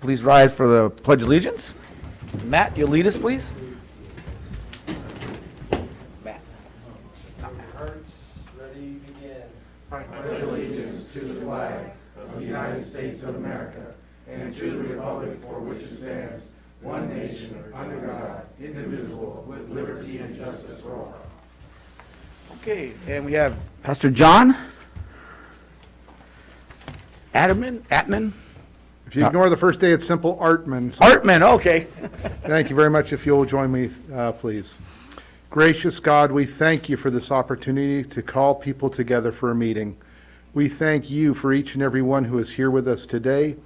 please rise for the Pledge of Allegiance. Matt, you'll lead us, please. Matt. Hearts, ready, begin. I pledge allegiance to the flag of the United States of America and to the republic for which it stands, one nation, under God, indivisible, with liberty and justice for all. Okay, and we have Pastor John Atman. If you ignore the first day, it's simple Artman. So Artman, okay. thank you very much. If you'll join me, please. Gracious God, we thank you for this opportunity to call people together for a meeting. We thank you for each and every one who is here with us today.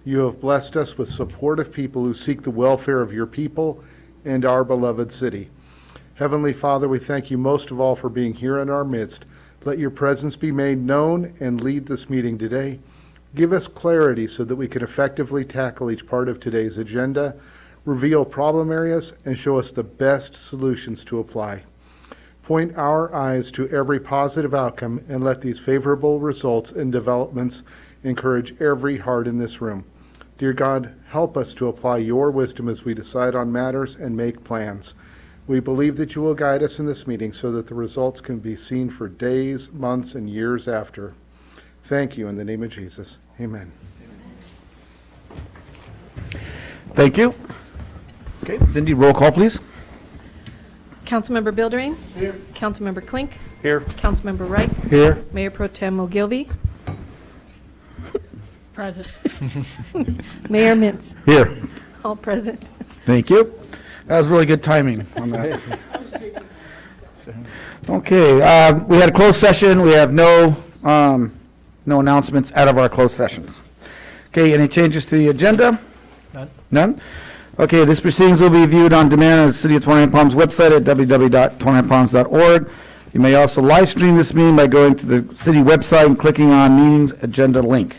You have blessed us with supportive people who seek the welfare of your people and our beloved city. Heavenly Father, we thank you most of all for being here in our midst. Let your presence be made known and lead this meeting today. Give us clarity so that we can effectively tackle each part of today's agenda, reveal problem areas, and show us the best solutions to apply. Point our eyes to every positive outcome and let these favorable results and developments encourage every heart in this room. Dear God, help us to apply your wisdom as we decide on matters and make plans. We believe that you will guide us in this meeting so that the results can be seen for days, months, and years after. Thank you in the name of Jesus. Amen. Thank you. Okay, Cindy, roll call, please. Councilmember Bildering. Here. Councilmember Klink. Here. Councilmember Wright. Here. Mayor Pro Tem Ogilvy. Present. Mayor Mintz. Here. All present. Thank you. That was really good timing on that. Okay, we had a closed session. We have no announcements out of our closed sessions. Okay, any changes to the agenda? None? Okay, this proceedings will be viewed on demand on the City of 29 Palms website at www.29palms.org. You may also live stream this meeting by going to the city website and clicking on meetings agenda link.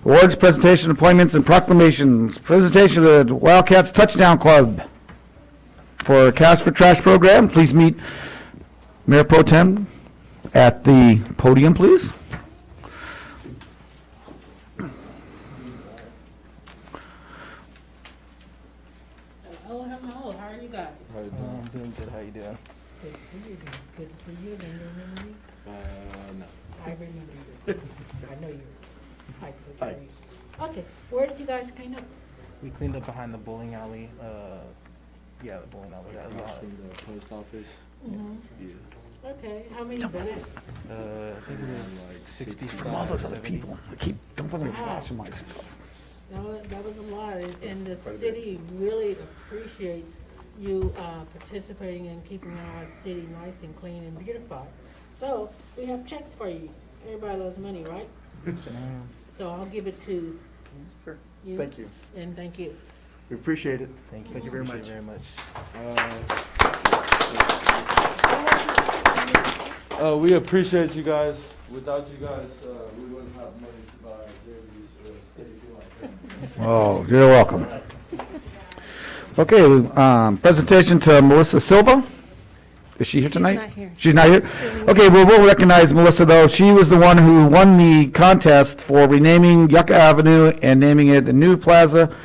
Awards, presentation, appointments, and proclamations. Presentation of the Wildcats Touchdown Club. For Cash for Trash program, please meet Mayor Pro Tem at the podium, please. Hello, how are you guys? I'm doing good. How you doing? Good for you, good for you. Do you remember me? No. I remember you. I know you. Hi. Okay, where did you guys clean up? We cleaned up behind the bowling alley. Yeah, the bowling alley. Across from the post office. Yeah. Okay, how many minutes? I think it was 65. All those other 70. people, they keep dumping their trash in my stuff. That was a lot, and the city really appreciates you participating in keeping our city nice and clean and beautified. So, we have checks for you. Everybody loves money, right? So I'll give it to you. Thank you. And thank you. We appreciate it. Thank you. Thank you very much. Appreciate it very much. We appreciate you guys. Without you guys, we wouldn't have money to buy jerseys or anything like that. Oh, you're welcome. Okay, presentation to Melissa Silva. Is she here tonight? not here. She's not here? Okay, well, we'll recognize Melissa, though. She was the one who won the contest for renaming Yucca Avenue and naming it the new Plaza.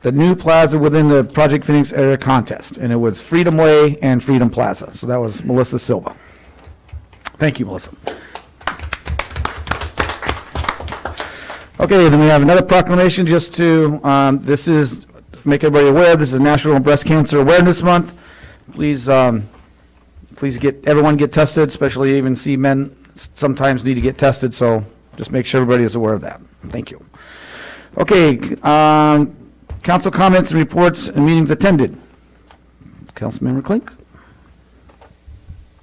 The new Plaza within the Project Phoenix area contest. And it was Freedom Way and Freedom Plaza. So that was Melissa Silva. Thank you, Melissa. Okay, then we have another proclamation just to, this is, make everybody aware, this is National Breast Cancer Awareness Month. Please everyone get tested, especially even men sometimes need to get tested, so just make sure everybody is aware of that. Thank you. Okay, council comments and reports and meetings attended. Councilmember Klink.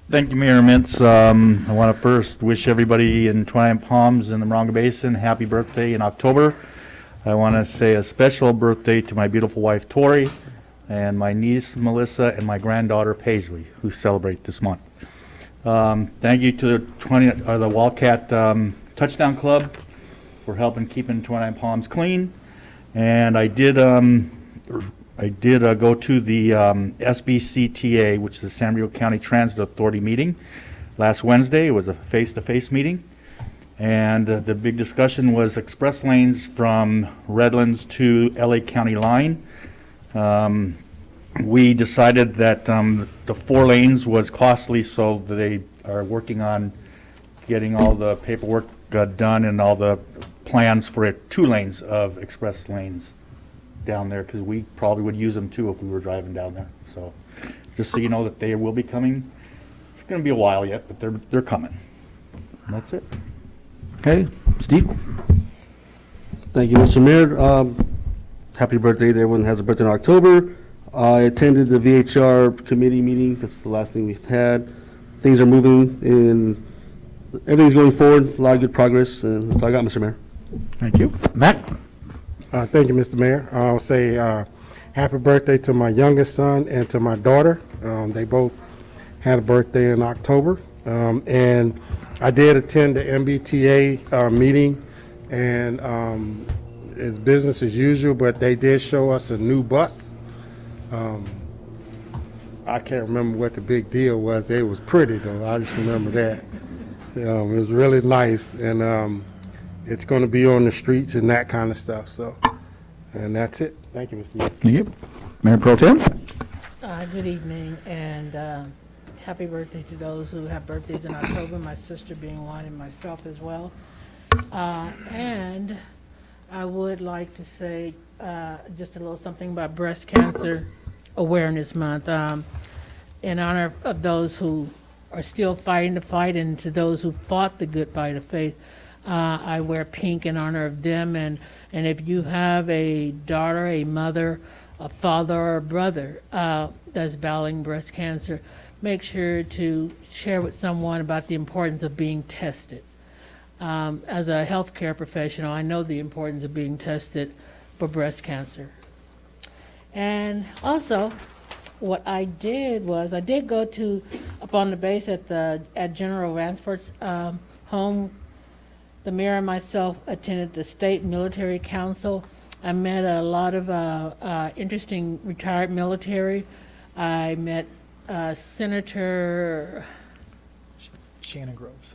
Thank you, Mayor Mintz. I want to first wish everybody in 29 Palms and the Morongo Basin happy birthday in October. I want to say a special birthday to my beautiful wife, Tori, and my niece, Melissa, and my granddaughter, Paisley, who celebrate this month. Thank you to the Wildcat Touchdown Club for helping keeping 29 Palms clean. And I did go to the SBCTA, which is the San Diego County Transit Authority meeting last Wednesday. It was a face-to-face meeting. And the big discussion was express lanes from Redlands to LA County line. We decided that the 4 lanes was costly, so they are working on getting all the paperwork done and all the plans for 2 lanes of express lanes down there, because we probably would use them too if we were driving down there. So just so you know that they will be coming. It's going to be a while yet, but they're coming. And that's it. Okay, Steve? Thank you, Mr. Mayor. Happy birthday to everyone who has a birthday in October. I attended the VHR committee meeting. That's the last thing we've had. Things are moving and everything's going forward. A lot of good progress, and that's all I got, Mr. Mayor. Thank you. Matt? Thank you, Mr. Mayor. I'll say happy birthday to my youngest son and to my daughter. They both had a birthday in October. And I did attend the MBTA meeting, and it's business as usual, but they did show us a new bus. I can't remember what the big deal was. It was pretty, though. I just remember that. It was really nice, and it's going to be on the streets and that kind of stuff. So, and that's it. Thank you, Mr. Mayor. Thank you. Mayor Pro Tem? Good evening, and happy birthday to those who have birthdays in October, my sister being one and myself as well. And I would like to say just a little something about Breast Cancer Awareness Month. In honor of those who are still fighting the fight, and to those who fought the good fight of faith, I wear pink in honor of them. And if you have a daughter, a mother, a father, or a brother that's battling breast cancer, make sure to share with someone about the importance of being tested. As a healthcare professional, I know the importance of being tested for breast cancer. And also, what I did was I did go to up on the base at General Ransford's home. The mayor and myself attended the state military council. I met a lot of interesting retired military. I met Senator Shannon Groves.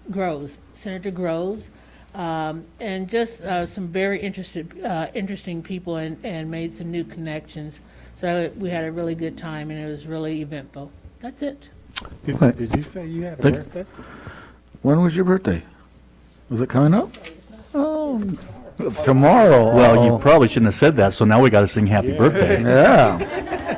Groves, Senator Groves, and just some very interesting people, and made some new connections. So we had a really good time, and it was really eventful. That's it. Did you say you had a birthday? When was your birthday? Was it coming up? Oh, it's tomorrow. Well, you probably shouldn't have said that, so now we got to sing happy birthday. Yeah.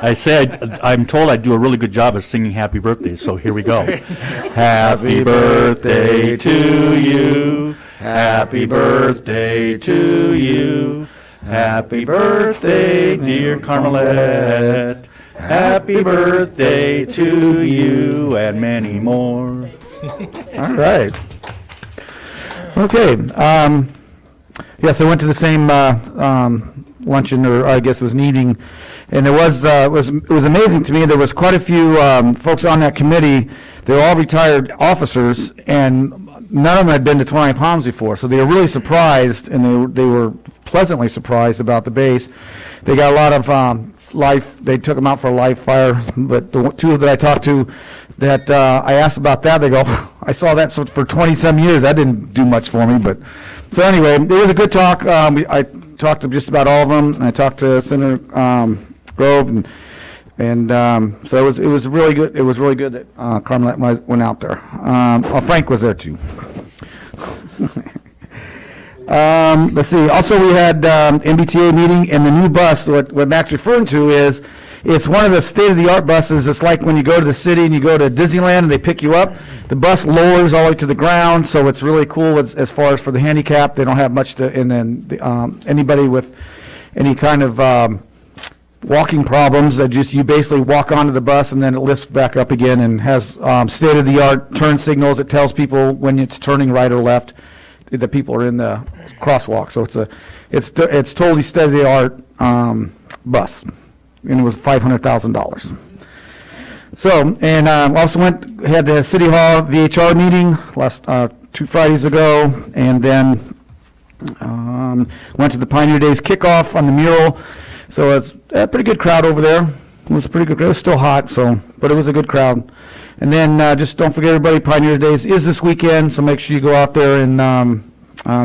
I'm told I do a really good job of singing happy birthday, so here we go. Happy birthday to you. Happy birthday to you. Happy birthday, dear Carmelette. Happy birthday to you, and many more. All right. Okay. Yes, I went to the same luncheon, or I guess it was an evening, and it was amazing to me. There was quite a few folks on that committee. They were all retired officers, and none of them had been to Twine Palms before, so they were really surprised, and they were pleasantly surprised about the base. They got a lot of life. They took them out for a live fire, but the 2 that I talked to, that I asked about that, they go, I saw that for 20-some years. That didn't do much for me, but so anyway, it was a good talk. I talked to just about all of them. And I talked to Senator Grove, and so it was really good. It was really good that Carmelette went out there. Frank was there too. Let's see. Also, we had MBTA meeting, and the new bus. What Mac's referring to is, it's one of the state-of-the-art buses. It's like when you go to the city and you go to Disneyland and they pick you up. The bus lowers all the way to the ground, so it's really cool as far as for the handicap. They don't have much to, and then anybody with any kind of walking problems, you basically walk onto the bus and then it lifts back up again, and has state-of-the-art turn signals. It tells people when it's turning right or left. The people are in the crosswalk, so it's totally state-of-the-art bus, and it was $500,000. So, and also had the City Hall VHR meeting last 2 Fridays ago, and then went to the Pioneer Days kickoff on the mural. So it's a pretty good crowd over there. It was a pretty good crowd. It was still hot, but it was a good crowd. And then just don't forget, everybody, Pioneer Days is this weekend, so make sure you go out there and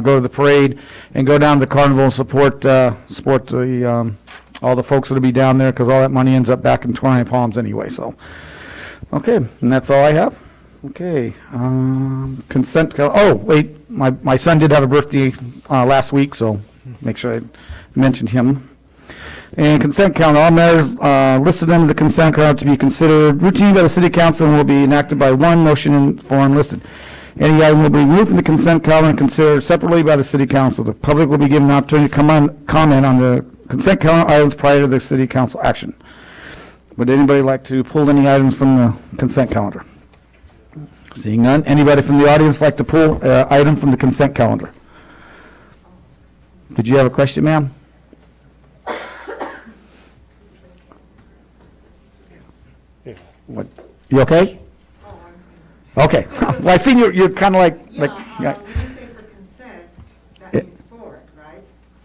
go to the parade and go down to the carnival and support the all the folks that'll be down there, because all that money ends up back in 29 Palms anyway. So, okay, and that's all I have. Okay, consent. Oh, wait, my son did have a birthday last week, so make sure I mentioned him. And consent calendar, all matters listed under the consent calendar to be considered routine by the city council and will be enacted by one motion in form listed. Any item will be removed from the consent calendar and considered separately by the city council. The public will be given an opportunity to comment on the consent calendar items prior to the city council action. Would anybody like to pull any items from the consent calendar? Seeing none. Anybody from the audience like to pull item from the consent calendar? Did you have a question, ma'am? What? You okay? Okay. Well, I seen you're kind of like. When you say for consent, that means for it,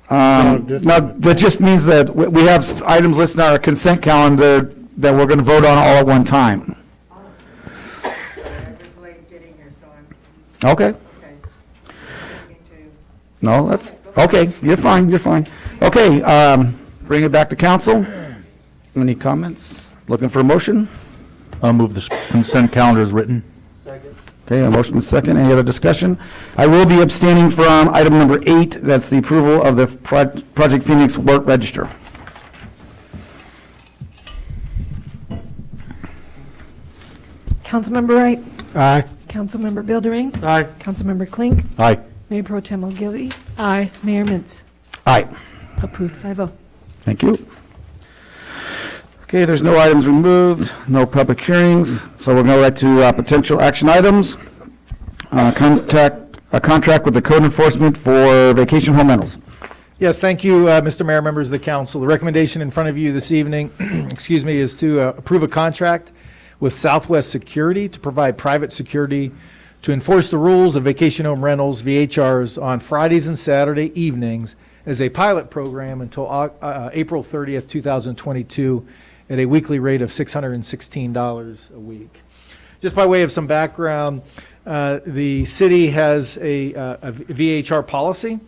right? No, that just means that we have items listed on our consent calendar that we're going to vote on all at one time. Oh. I was late getting here, so I'm, Okay. okay. Looking to- No, that's, okay, you're fine. Okay, bring it back to council. Any comments? Looking for a motion? I'll move this consent calendar as written. Okay, a motion is second. Any other discussion? I will be abstaining from item number 8. That's the approval of the Project Phoenix work register. Councilmember Wright. Aye. Councilmember Bildering. Aye. Councilmember Klink. Aye. Mayor Pro Tem Ogilvy. Aye. Mayor Mintz. Aye. Approved 5-0. Thank you. Okay, there's no items removed, no public hearings, so we're going to go right to potential action items. A contract with the code enforcement for vacation home rentals. Yes, thank you, Mr. Mayor, members of the council. The recommendation in front of you this evening, excuse me, is to approve a contract with Southwest Security to provide private security to enforce the rules of vacation home rentals, VHRs, on Fridays and Saturday evenings as a pilot program until April 30th, 2022, at a weekly rate of $616 a week. Just by way of some background, the city has a VHR policy,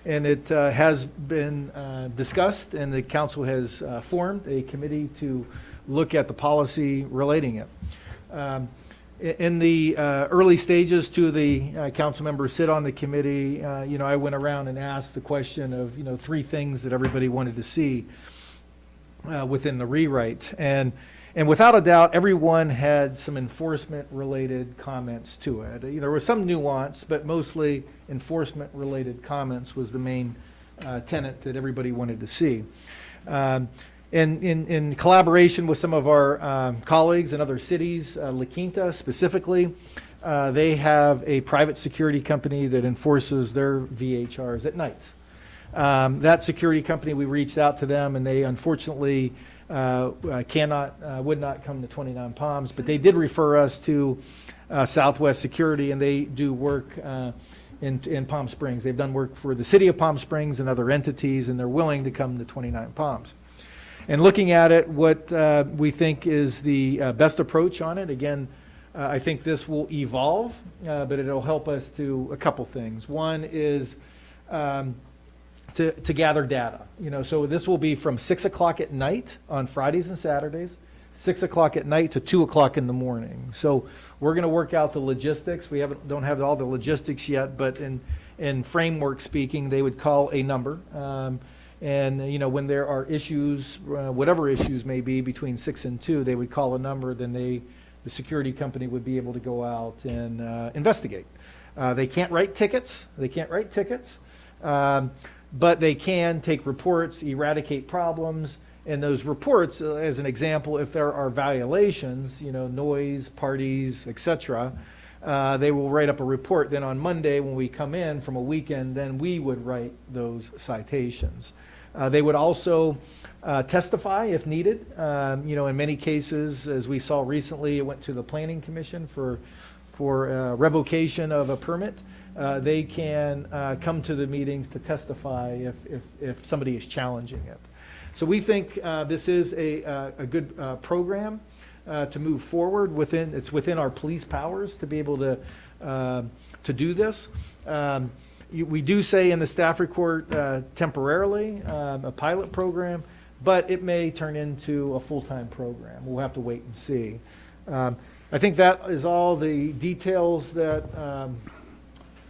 and it has been discussed, and the council has formed a committee to look at the policy relating it. In the early stages, two of the council members sit on the committee. I went around and asked the question of, 3 things that everybody wanted to see within the rewrite. And without a doubt, everyone had some enforcement-related comments to it. There was some nuance, but mostly enforcement-related comments was the main tenet that everybody wanted to see. In collaboration with some of our colleagues in other cities, La Quinta specifically, they have a private security company that enforces their VHRs at nights. That security company, we reached out to them, and they unfortunately would not come to 29 Palms, but they did refer us to Southwest Security, and they do work in Palm Springs. They've done work for the city of Palm Springs and other entities, and they're willing to come to 29 Palms. And looking at it, what we think is the best approach on it, again, I think this will evolve, but it'll help us do a couple things. One is to gather data. So this will be from 6 o'clock at night on Fridays and Saturdays, 6 o'clock at night to 2 o'clock in the morning. So we're going to work out the logistics. We don't have all the logistics yet, but in framework speaking, they would call a number. And when there are issues, whatever issues may be between 6 and 2, they would call a number, then the security company would be able to go out and investigate. They can't write tickets. But they can take reports, eradicate problems, and those reports, as an example, if there are violations, noise, parties, etc., they will write up a report. Then on Monday, when we come in from a weekend, then we would write those citations. They would also testify if needed. In many cases, as we saw recently, it went to the Planning Commission for revocation of a permit. They can come to the meetings to testify if somebody is challenging it. So we think this is a good program. to move forward it's within our police powers to be able to do this. We do say in the staff report temporarily, a pilot program, but it may turn into a full-time program. We'll have to wait and see. I think that is all the details that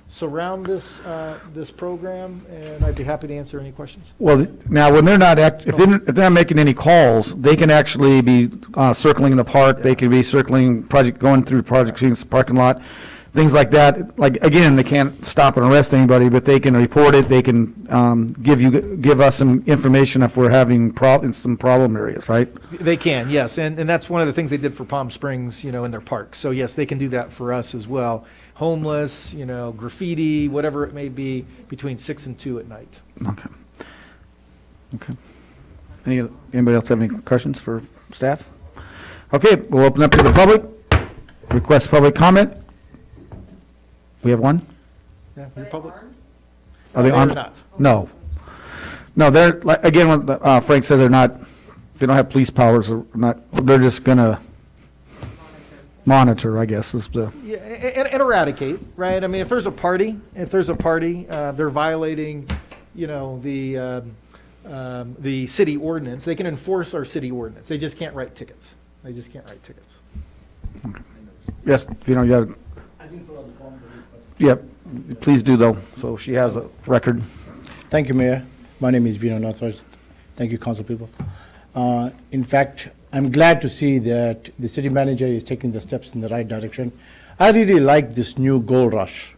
surround this program, and I'd be happy to answer any questions. Well, now, when they're not, if they're not making any calls, they can actually be circling the park, they can be circling going through Project Phoenix parking lot, things like that. Like, again, they can't stop and arrest anybody, but they can report it, they can give us some information if we're having some problem areas, right? They can, yes, and that's one of the things they did for Palm Springs, in their park. So yes, they can do that for us as well. Homeless, graffiti, whatever it may be, between 6 and 2 at night. Okay. Anybody else have any questions for staff? Okay, we'll open up to the public. Request public comment. We have one? Yeah, your public? Are they They're armed? not. No. No, they're, again, what Frank said, they don't have police powers, they're just gonna monitor, I guess, is the. Yeah, and eradicate, right? I mean, if there's a party, they're violating, the city ordinance, they can enforce our city ordinance. They just can't write tickets. Yes, you have. Yep, please do though, so she has a record. Thank you, Mayor. My name is Vino Nathraj. Thank you, council people. In fact, I'm glad to see that the city manager is taking the steps in the right direction. I really like this new gold rush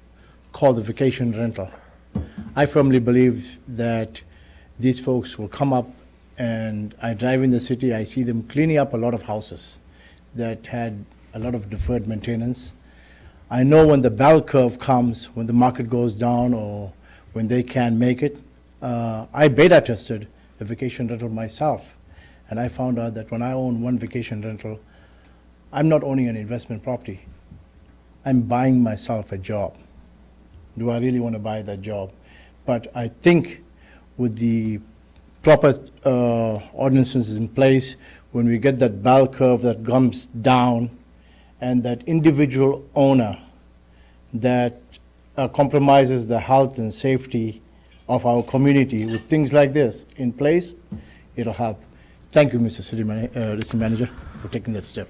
called the vacation rental. I firmly believe that these folks will come up, and I drive in the city, I see them cleaning up a lot of houses that had a lot of deferred maintenance. I know when the bell curve comes, when the market goes down or when they can't make it. I beta tested a vacation rental myself, and I found out that when I own one vacation rental, I'm not owning an investment property. I'm buying myself a job. Do I really want to buy that job? But I think with the proper ordinances in place, when we get that bell curve that comes down, and that individual owner that compromises the health and safety of our community with things like this in place, it'll help. Thank you, Mr. City Manager, for taking that step.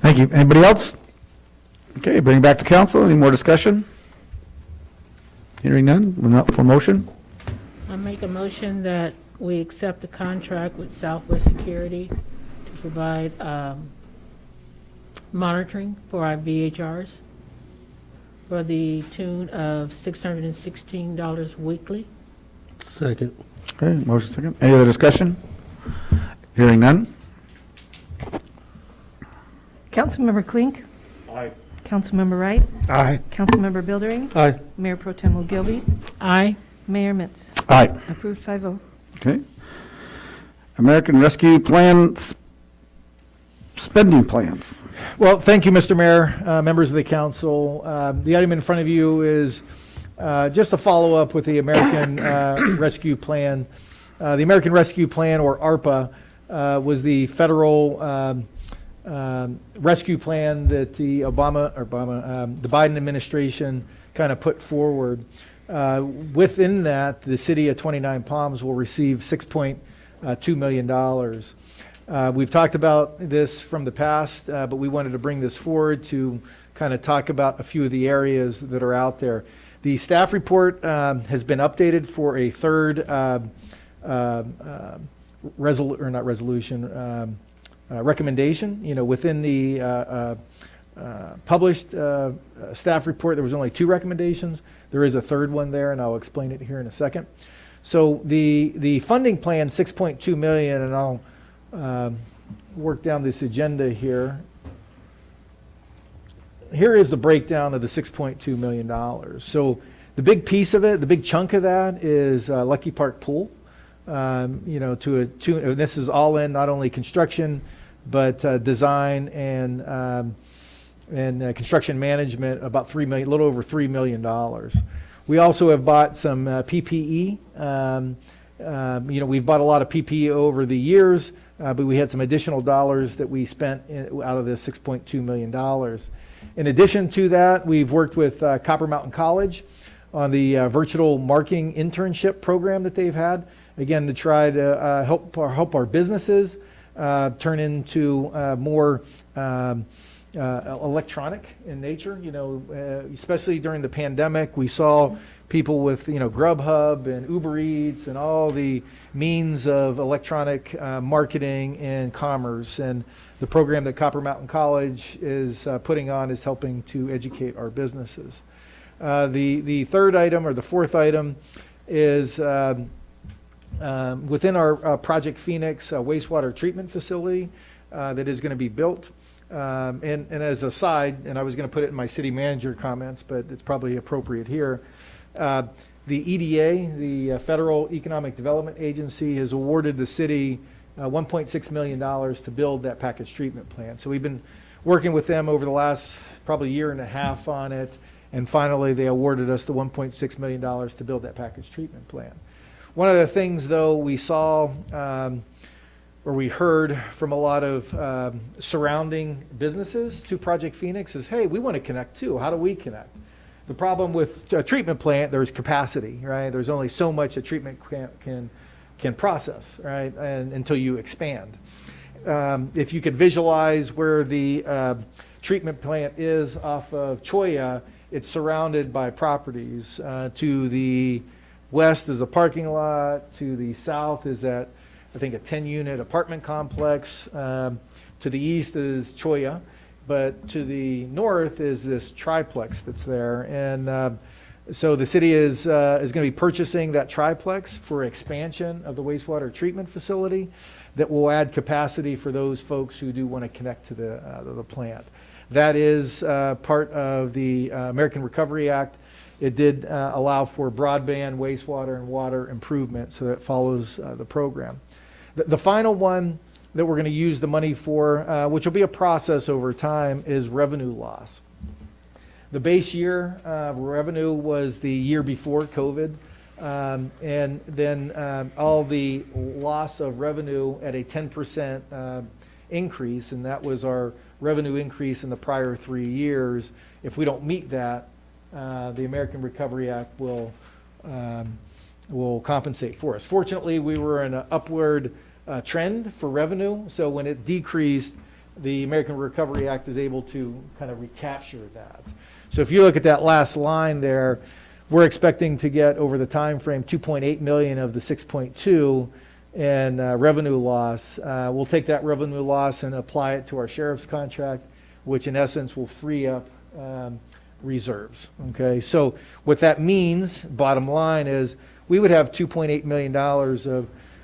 Thank you. Anybody else? Okay, bring it back to council. Any more discussion? Hearing none, we're up for motion. I make a motion that we accept the contract with Southwest Security to provide monitoring for our VHRs for the tune of $616 weekly. Second. Okay, motion second. Any other discussion? Hearing none. Councilmember Klink. Aye. Councilmember Wright. Aye. Councilmember Buildering. Aye. Mayor Pro Tem Ogilvy. Aye. Mayor Mitz. Aye. Approved 5-0. Okay. American Rescue Plan spending plans. Well, thank you, Mr. Mayor, members of the council. The item in front of you is just a follow-up with the American Rescue Plan. The American Rescue Plan, or ARPA, was the federal rescue plan that the the Biden administration kind of put forward. Within that, the city of 29 Palms will receive $6.2 million. We've talked about this from the past, but we wanted to bring this forward to kind of talk about a few of the areas that are out there. The staff report has been updated for a third recommendation. Within the published staff report, there was only 2 recommendations. There is a third one there, and I'll explain it here in a second. So the funding plan, $6.2 million, and I'll work down this agenda here. Here is the breakdown of the $6.2 million. So the big piece of it, the big chunk of that is Lucky Park Pool. This is all in, not only construction, but design and construction management, about $3 million, a little over $3 million. We also have bought some PPE. We've bought a lot of PPE over the years. but we had some additional dollars that we spent out of this $6.2 million. In addition to that, we've worked with Copper Mountain College on the virtual marketing internship program that they've had, again, to try to help our businesses turn into more electronic in nature. You know, especially during the pandemic, we saw people with, you know, Grubhub and Uber Eats and all the means of electronic marketing and commerce. And the program that Copper Mountain College is putting on is helping to educate our businesses. The third item, or the fourth item, is within our Project Phoenix wastewater treatment facility that is going to be built. And as a side, and I was going to put it in my city manager comments, but it's probably appropriate here. The EDA, the Federal Economic Development Agency, has awarded the city $1.6 million to build that package treatment plant. So we've been working with them over the last probably year and a half on it. And finally, they awarded us the $1.6 million to build that package treatment plant. One of the things, though, we saw or we heard from a lot of surrounding businesses to Project Phoenix is, hey, we want to connect too. How do we connect? The problem with a treatment plant, there's capacity, right? There's only so much a treatment plant can process, right? And until you expand. If you could visualize where the treatment plant is off of Cholla, it's surrounded by properties. To the west is a parking lot. To the south is that, I think, a 10-unit apartment complex. To the east is Cholla, but to the north is this triplex that's there. And so the city is going to be purchasing that triplex for expansion of the wastewater treatment facility that will add capacity for those folks who do want to connect to the plant. That is part of the American Recovery Act. It did allow for broadband, wastewater, and water improvement, so that follows the program. The final one that we're going to use the money for, which will be a process over time, is revenue loss. The base year revenue was the year before COVID, and then all the loss of revenue at a 10% increase, and that was our revenue increase in the prior 3 years. If we don't meet that, the American Recovery Act will compensate for us. Fortunately, we were in an upward trend for revenue, so when it decreased, the American Recovery Act is able to kind of recapture that. So if you look at that last line there, we're expecting to get over the time frame 2.8 million of the 6.2 in revenue loss. We'll take that revenue loss and apply it to our sheriff's contract, which in essence will free up reserves. Okay, so what that means, bottom line, is we would have $2.8 million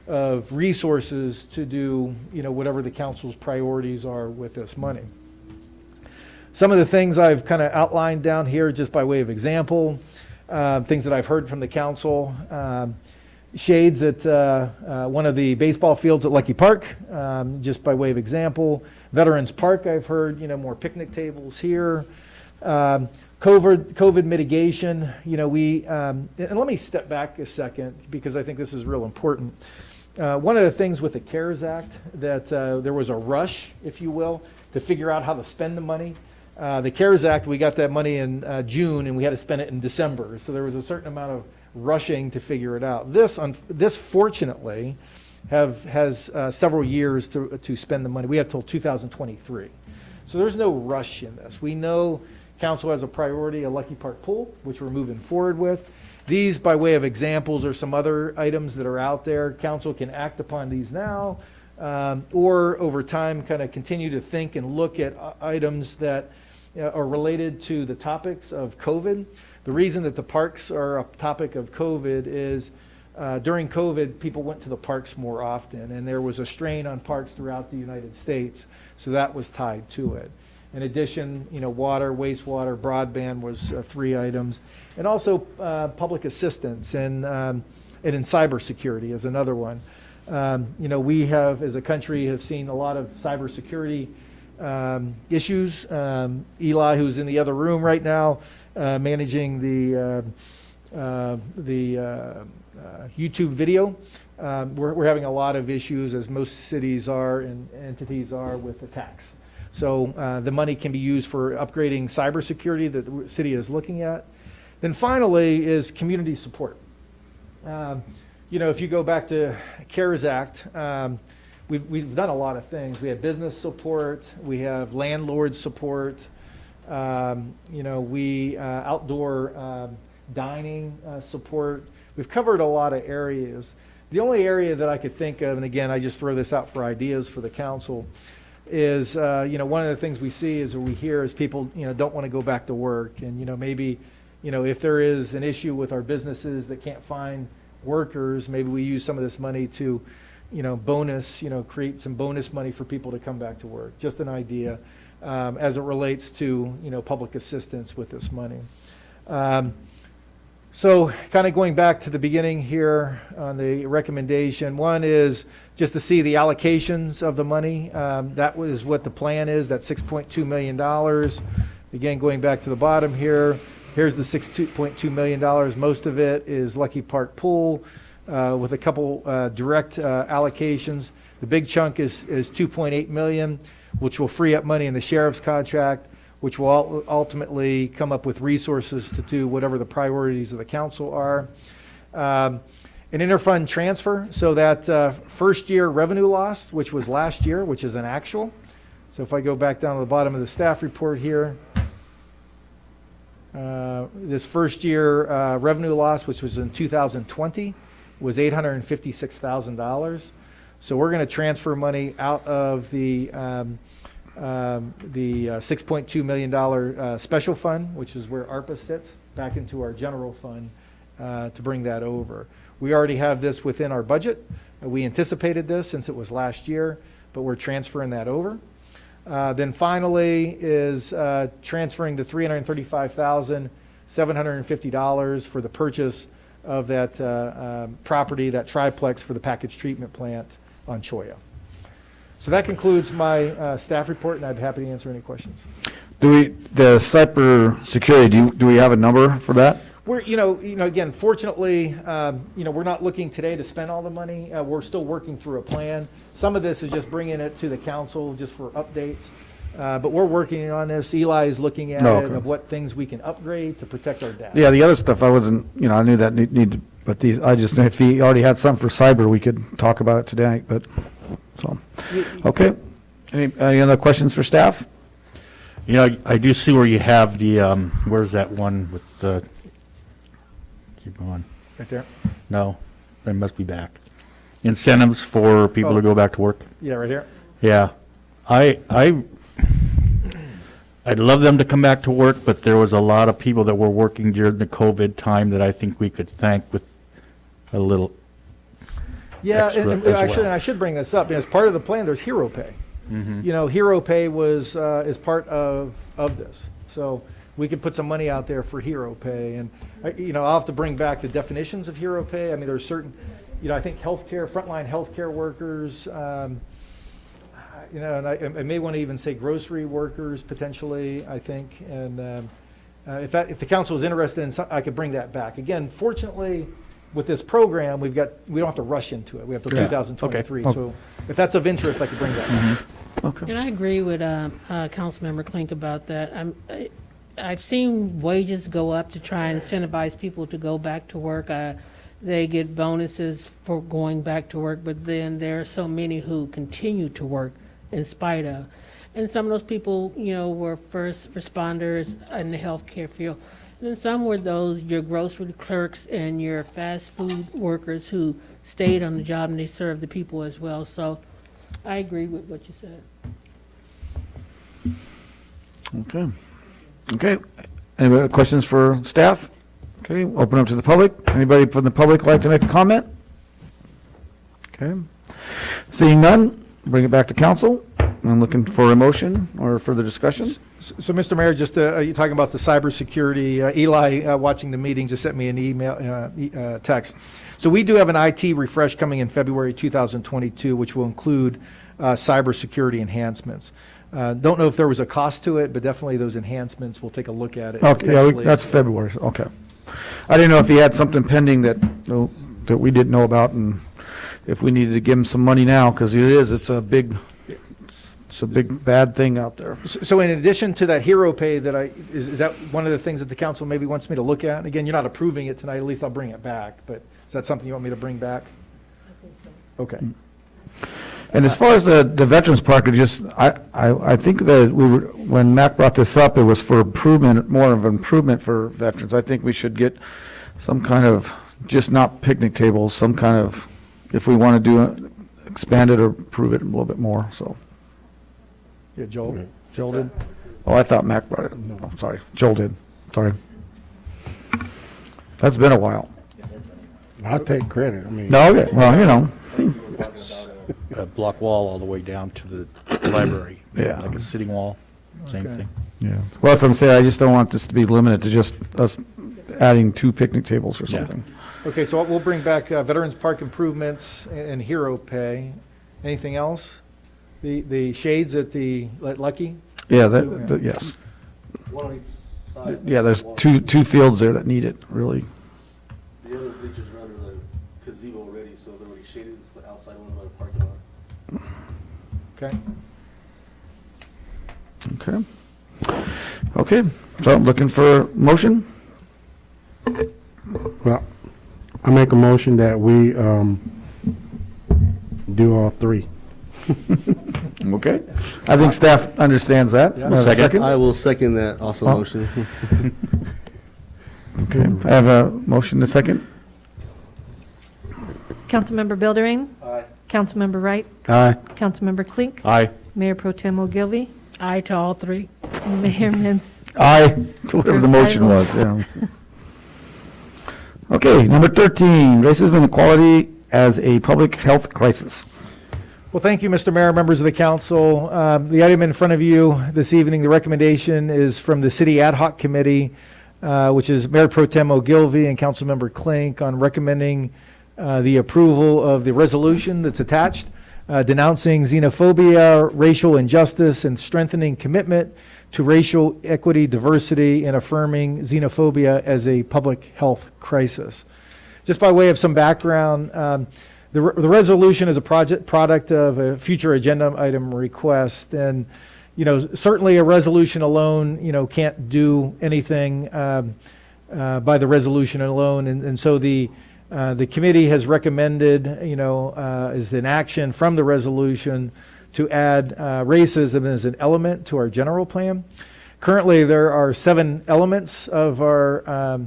of resources to do, you know, whatever the council's priorities are with this money. Some of the things I've kind of outlined down here just by way of example, things that I've heard from the council. Shades at one of the baseball fields at Lucky Park, just by way of example. Veterans Park, I've heard, you know, more picnic tables here. COVID mitigation, you know, and let me step back a second because I think this is real important. One of the things with the CARES Act that there was a rush, if you will, to figure out how to spend the money. The CARES Act, we got that money in June and we had to spend it in December. So there was a certain amount of rushing to figure it out. This fortunately has several years to spend the money. We have till 2023. So there's no rush in this. We know council has a priority, a Lucky Park pool, which we're moving forward with. These, by way of examples, are some other items that are out there. Council can act upon these now, or over time kind of continue to think and look at items that are related to the topics of COVID. The reason that the parks are a topic of COVID is during COVID, people went to the parks more often, and there was a strain on parks throughout the United States, so that was tied to it. In addition, you know, water, wastewater, broadband was 3 items, and also public assistance and in cybersecurity is another one. You know, we have, as a country, have seen a lot of cybersecurity issues. Eli, who's in the other room right now, managing the YouTube video we're having a lot of issues, as most cities are and entities are, with the tax. So the money can be used for upgrading cybersecurity that the city is looking at. Then finally is community support. If you go back to CARES Act, we've done a lot of things. We have business support, we have landlord support, outdoor dining support. We've covered a lot of areas. The only area that I could think of, and again, I just throw this out for ideas for the council, is, one of the things we see is, or we hear, is people, don't want to go back to work. And, maybe, if there is an issue with our businesses that can't find workers, maybe we use some of this money to, bonus, create some bonus money for people to come back to work. Just an idea as it relates to, public assistance with this money. So kind of going back to the beginning here on the recommendation, one is just to see the allocations of the money. That was what the plan is, that $6.2 million. Again, going back to the bottom here, here's the $6.2 million. Most of it is Lucky Park Pool with a couple direct allocations. The big chunk is $2.8 million, which will free up money in the sheriff's contract, which will ultimately come up with resources to do whatever the priorities of the council are. An interfund transfer, so that first year revenue loss, which was last year, which is an actual. So if I go back down to the bottom of the staff report here, this first year revenue loss, which was in 2020, was $856,000. So we're going to transfer money out of the $6.2 million special fund, which is where ARPA sits, back into our general fund to bring that over. We already have this within our budget. We anticipated this since it was last year, but we're transferring that over. Then finally is transferring the $335,750 for the purchase of that property, that triplex for the package treatment plant on Cholla. So that concludes my staff report, and I'd be happy to answer any questions. The cyber security, do we have a number for that? We're, again, fortunately, we're not looking today to spend all the money. We're still working through a plan. Some of this is just bringing it to the council just for updates. But we're working on this. Eli is looking at it, of what things we can upgrade to protect our data. Yeah, the other stuff I wasn't, I knew that need, but these, I just, if he already had something for cyber, we could talk about it today, but, so, okay. Any other questions for staff? I do see where you have the, where's that one with the, keep going. Right there? No, that must be back. Incentives for people to go back to work. Yeah, right here. Yeah. I'd love them to come back to work, but there was a lot of people that were working during the COVID time that I think we could thank with a little Yeah, extra and as actually, well. I should bring this up. As part of the plan, there's Hero Pay. Hero Pay was is part of this. So we could put some money out there for Hero Pay. And, I'll have to bring back the definitions of Hero Pay. I mean, there's certain, I think healthcare, frontline healthcare workers, and I may want to even say grocery workers potentially, I think. And if the council is interested in some, I could bring that back. Again, fortunately, with this program, we don't have to rush into it. We have till 2023. Okay. So if that's of interest, I could bring that back. Okay. And I agree with Councilmember Klink about that. I've seen wages go up to try and incentivize people to go back to work. They get bonuses for going back to work, but then there are so many who continue to work in spite of. And some of those people, were first responders in the healthcare field. And then some were your grocery clerks and your fast food workers who stayed on the job and they served the people as well. So I agree with what you said. Okay. Okay. Any other questions for staff? Okay, open up to the public. Anybody from the public like to make a comment? Okay. Seeing none, bring it back to council. I'm looking for a motion or further discussion. So, Mr. Mayor, just you're talking about the cybersecurity. Eli, watching the meeting, just sent me an email, text. So we do have an IT refresh coming in February 2022, which will include cybersecurity enhancements. Don't know if there was a cost to it, but definitely those enhancements, we'll take a look at it. Okay, yeah, that's February, okay. I didn't know if he had something pending that we didn't know about, and if we needed to give them some money now, because it's a big bad thing out there. So in addition to that hero pay is that one of the things that the council maybe wants me to look at? Again, you're not approving it tonight, at least I'll bring it back, but is that something you want me to bring back? Okay. And as far as the Veterans Park, I think that when Mac brought this up, it was for improvement, more of an improvement for veterans. I think we should get some kind of, just not picnic tables, some kind of, if we want to do it, expand it or improve it a little bit more, so. Yeah, Joel? Joel did? Oh, I thought Mac brought it. No, sorry. Joel did. Sorry. That's been a while. I'll take credit, I mean. No, okay, well, you know. A block wall all the way down to the library. Yeah. Like a sitting wall, same Okay. thing. Yeah. Well, that's what I'm saying. I just don't want this to be limited to just us adding 2 picnic tables or something. Okay, so we'll bring back Veterans Park improvements and hero pay. Anything else? The shades at Lucky? Yeah, yes. One on each side. Yeah, there's two fields there that need it, really. The other bleachers are under the gazebo already, so they're already shaded. It's the outside one by the parking lot. Okay. Okay, so looking for motion? Well, I make a motion that we do all 3. Okay. I think staff understands that. Yeah. Do I have a second? I will second that also Oh. motion. Okay, I have a motion and a second. Councilmember Buildering. Aye. Councilmember Wright. Aye. Councilmember Klink. Aye. Mayor Pro Tem Ogilvy. Aye to all 3. Mayor Mintz. Aye, whatever the motion was, yeah. Okay, number 13, racism and equality as a public health crisis. Well, thank you, Mr. Mayor, members of the council. The item in front of you this evening, the recommendation is from the City Ad Hoc Committee, which is Mayor Pro Tem Ogilvy and Councilmember Klink, on recommending the approval of the resolution that's attached, denouncing xenophobia, racial injustice, and strengthening commitment to racial equity, diversity, and affirming xenophobia as a public health crisis. Just by way of some background, the resolution is a product of a future agenda item request, and certainly a resolution alone can't do anything by the resolution alone, and so the committee has recommended as an action from the resolution to add racism as an element to our general plan. Currently, there are 7 elements of our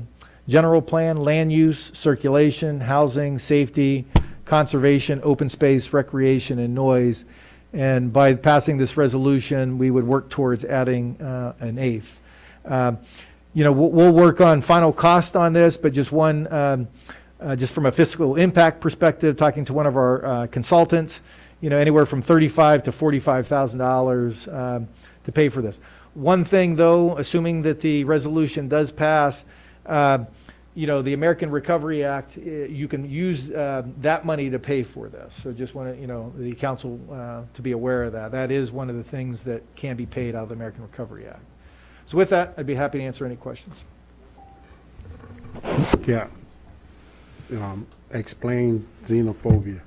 general plan: land use, circulation, housing, safety, conservation, open space, recreation, and noise. And by passing this resolution, we would work towards adding an 8th. We'll work on final cost on this, but just just from a fiscal impact perspective, talking to one of our consultants, anywhere from $35,000 to $45,000 to pay for this. One thing, though, assuming that the resolution does pass, the American Recovery Act, you can use that money to pay for this. So just want the council to be aware of that. That is one of the things that can be paid out of the American Recovery Act. So with that, I'd be happy to answer any questions. Yeah. Explain xenophobia.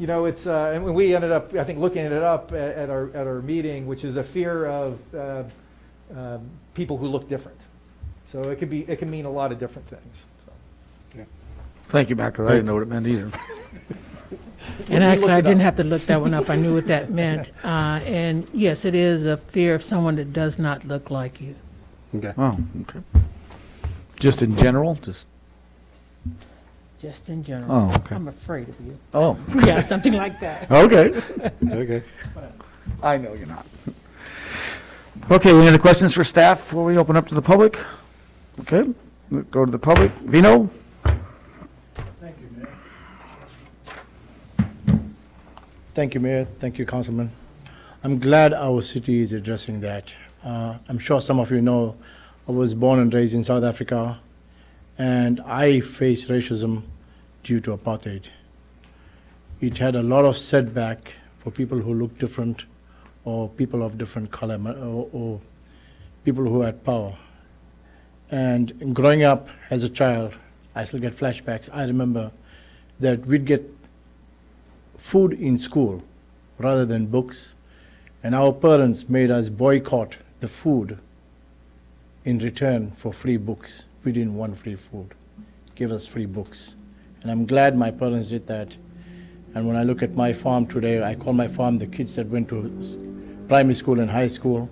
It's and we ended up, I think, looking it up at our meeting, which is a fear of people who look different. So it can mean a lot of different things. So. Thank you, Mac, 'cause I didn't know what it meant either. And actually, I didn't have to look that one up. I knew what that meant. And yes, it is a fear of someone that does not look like you. Okay. Oh, okay. Just in general, Just in general. Oh, okay. I'm afraid of you. Oh, Yeah, something like that. okay. Okay. I know you're not. Okay, any other questions for staff before we open up to the public? Okay, we'll go to the public. Vino? Thank you, Mayor. Thank you, Councilman. I'm glad our city is addressing that. I'm sure some of you know I was born and raised in South Africa, and I faced racism due to apartheid. It had a lot of setback for people who look different, or people of different color, or people who had power. And growing up as a child, I still get flashbacks. I remember that we'd get food in school rather than books, and our parents made us boycott the food in return for free books. We didn't want free food. Give us free books. And I'm glad my parents did that. And when I look at my farm today, I call my farm the kids that went to primary school and high school.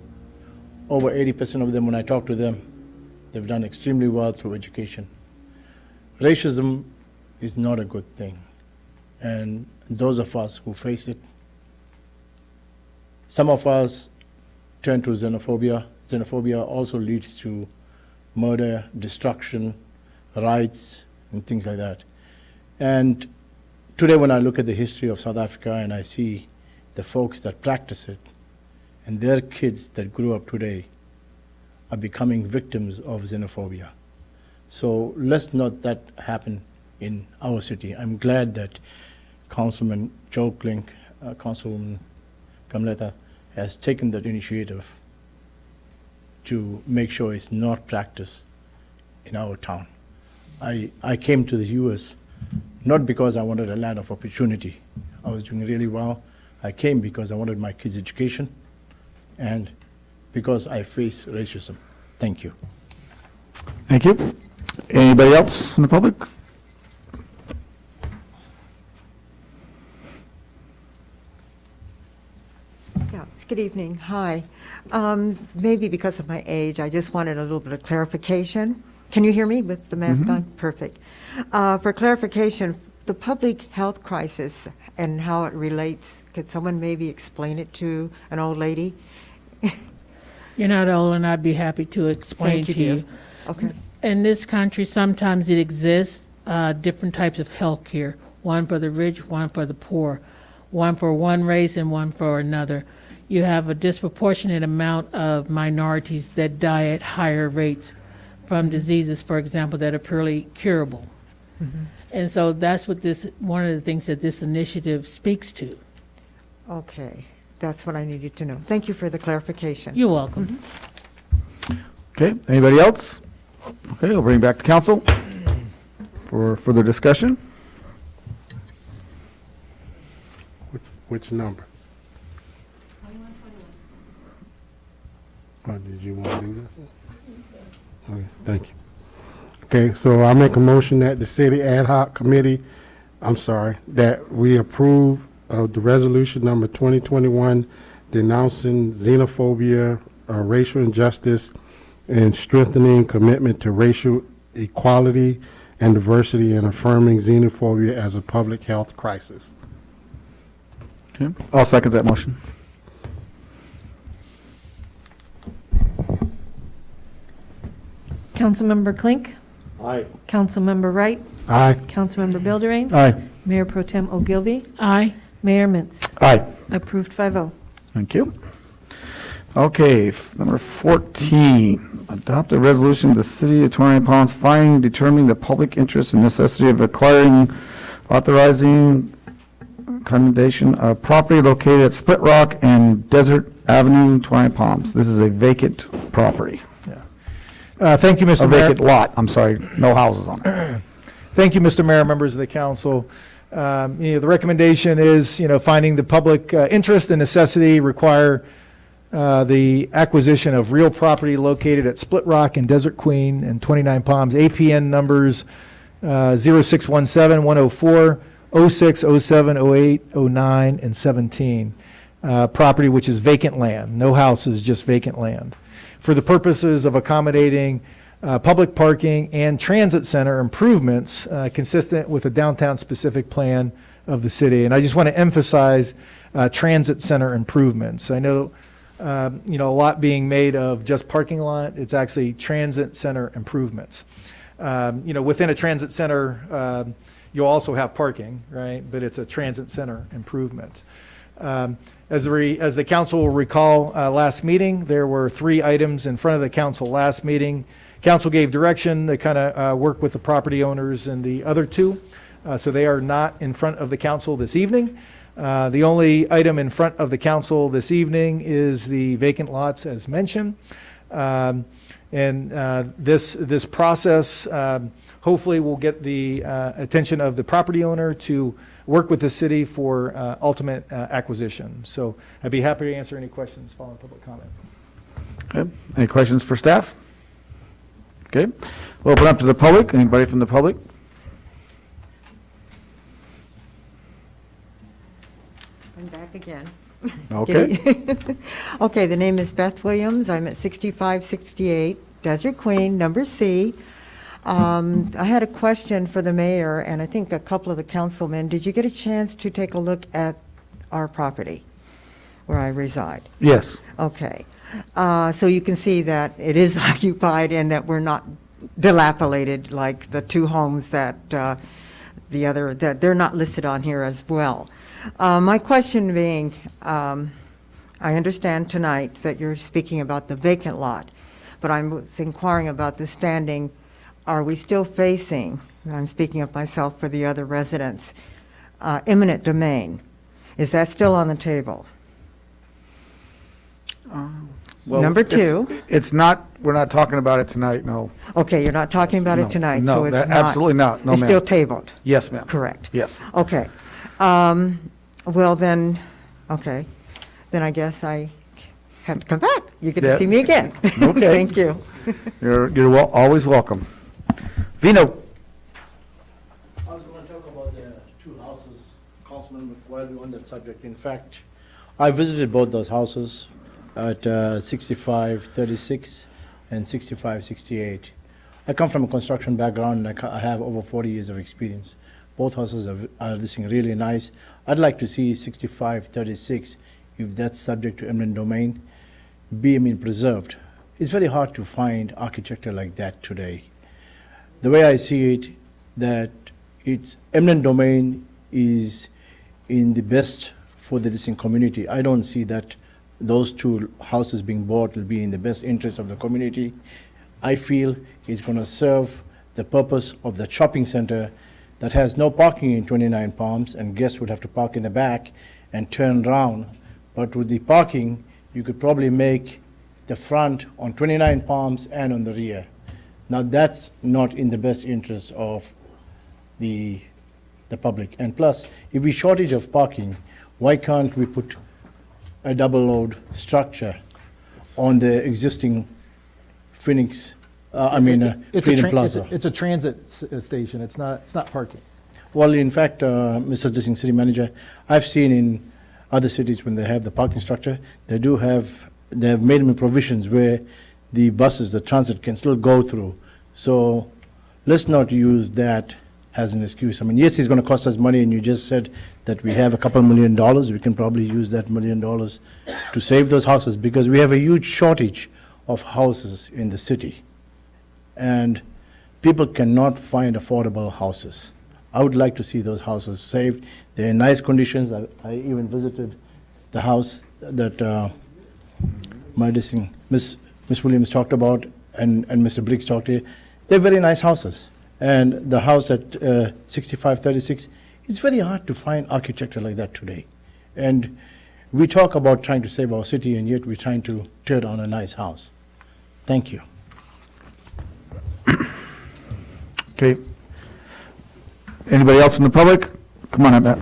Over 80% of them, when I talk to them, they've done extremely well through education. Racism is not a good thing. And those of us who face it, some of us turn to xenophobia. Xenophobia also leads to murder, destruction, riots, and things like that. And today when I look at the history of South Africa and I see the folks that practice it, and their kids that grew up today are becoming victims of xenophobia. So let's not that happen in our city. I'm glad that Councilman Joe Klink, Councilwoman Kamleta has taken that initiative to make sure it's not practiced in our town. I came to the U.S. not because I wanted a land of opportunity. I was doing really well. I came because I wanted my kids' education and because I face racism. Thank you. Thank you. Anybody else from the public? Yeah, good evening. Hi. Maybe because of my age, I just wanted a little bit of clarification. Can you hear me with the mask on? Perfect. For clarification, the public health crisis and how it relates, could someone maybe explain it to an old lady? You're not old, and I'd be happy to explain Thank you, to you. dear. Okay. In this country, sometimes it exists, different types of health care, one for the rich, one for the poor, one for one race and one for another. You have a disproportionate amount of minorities that die at higher rates from diseases, for example, that are purely curable. And so that's what one of the things that this initiative speaks to. Okay, that's what I needed to know. Thank you for the clarification. You're welcome. Okay, anybody else? Okay, we'll bring it back to council for further discussion. Which number? Oh, did you want to do this? Okay, thank you. Okay, so I make a motion that the city ad hoc committee, that we approve of the resolution number 2021 denouncing xenophobia, racial injustice, and strengthening commitment to racial equality and diversity and affirming xenophobia as a public health crisis. Okay, I'll second that motion. Councilmember Klink. Aye. Councilmember Wright. Aye. Councilmember Bilderrain. Aye. Mayor Pro Tem Ogilvy. Aye. Mayor Mintz. Aye. Approved 5-0. Thank you. Okay, number 14, adopt a resolution of the city of 29 Palms finding, determining the public interest and necessity of acquiring, authorizing condemnation of property located at Split Rock and Desert Avenue, 29 Palms. This is a vacant property. Thank you, Mr. A Mayor. vacant lot, I'm sorry, no houses on it. Thank you, Mr. Mayor, members of the council. The recommendation is, finding the public interest and necessity require the acquisition of real property located at Split Rock and Desert Queen and 29 Palms, APN numbers 0617 104 06 07 08 09 and 17. Property which is vacant land, no houses, just vacant land, for the purposes of accommodating public parking and transit center improvements consistent with the downtown specific plan of the city. And I just want to emphasize transit center improvements. I know a lot being made of just parking lot. It's actually transit center improvements. Within a transit center, you'll also have parking, right? But it's a transit center improvement. As the council will recall, last meeting, there were 3 items in front of the council last meeting. Council gave direction to kind of work with the property owners and the other 2. So they are not in front of the council this evening. The only item in front of the council this evening is the vacant lots as mentioned. And this process hopefully we'll get the attention of the property owner to work with the city for ultimate acquisition. So I'd be happy to answer any questions following public comment. Okay, any questions for staff? Okay, we'll open up to the public. Anybody from the public? I'm back again. Okay. Okay, the name is Beth Williams. I'm at 6568 Desert Queen, number C. I had a question for the mayor, and I think a couple of the councilmen. Did you get a chance to take a look at our property where I reside? Yes. Okay. So you can see that it is occupied and that we're not dilapidated like the two homes that that they're not listed on here as well. My question being, I understand tonight that you're speaking about the vacant lot, but I was inquiring about the standing. Are we still facing, and I'm speaking of myself for the other residents, eminent domain? Is that still on the table? Well, Number two. It's not, we're not talking about it tonight, no. Okay, you're not talking about No, it tonight, no, so it's that- not. absolutely not. No, It's ma'am. still tabled? Yes, ma'am. Correct. Yes. Okay. Well, then, okay, then I guess I have to come back. You get Yeah. to see me again. Okay. Thank you. You're always welcome. Vino? I was going to talk about the two houses, Councilman, while we're on that subject. In fact, I visited both those houses at 6536 and 6568. I come from a construction background, and I have over 40 years of experience. Both houses are looking really nice. I'd like to see 6536, if that's subject to eminent domain, be preserved. It's very hard to find architecture like that today. The way I see it, that it's eminent domain is in the best for the listening community. I don't see that those two houses being bought will be in the best interest of the community. I feel it's going to serve the purpose of the shopping center that has no parking in 29 Palms, and guests would have to park in the back and turn around. But with the parking, you could probably make the front on 29 Palms and on the rear. Now, that's not in the best interest of the public. And plus, if we shortage of parking, why can't we put a double load structure on the existing Phoenix, Freedom Plaza? It's a transit station. It's not parking. Well, in fact, Mr. District City Manager, I've seen in other cities when they have the parking structure, they have made provisions where the buses, the transit can still go through. So let's not use that as an excuse. Yes, it's going to cost us money, and you just said that we have a couple $1 million. We can probably use that $1 million to save those houses, because we have a huge shortage of houses in the city. And people cannot find affordable houses. I would like to see those houses saved. They're in nice conditions. I even visited the house that Miss Williams talked about, and Mr. Briggs talked to. They're very nice houses. And the house at 6536, it's very hard to find architecture like that today. And we talk about trying to save our city, and yet we're trying to tear down a nice house. Thank you. Okay. Anybody else from the public? Come on up, Matt.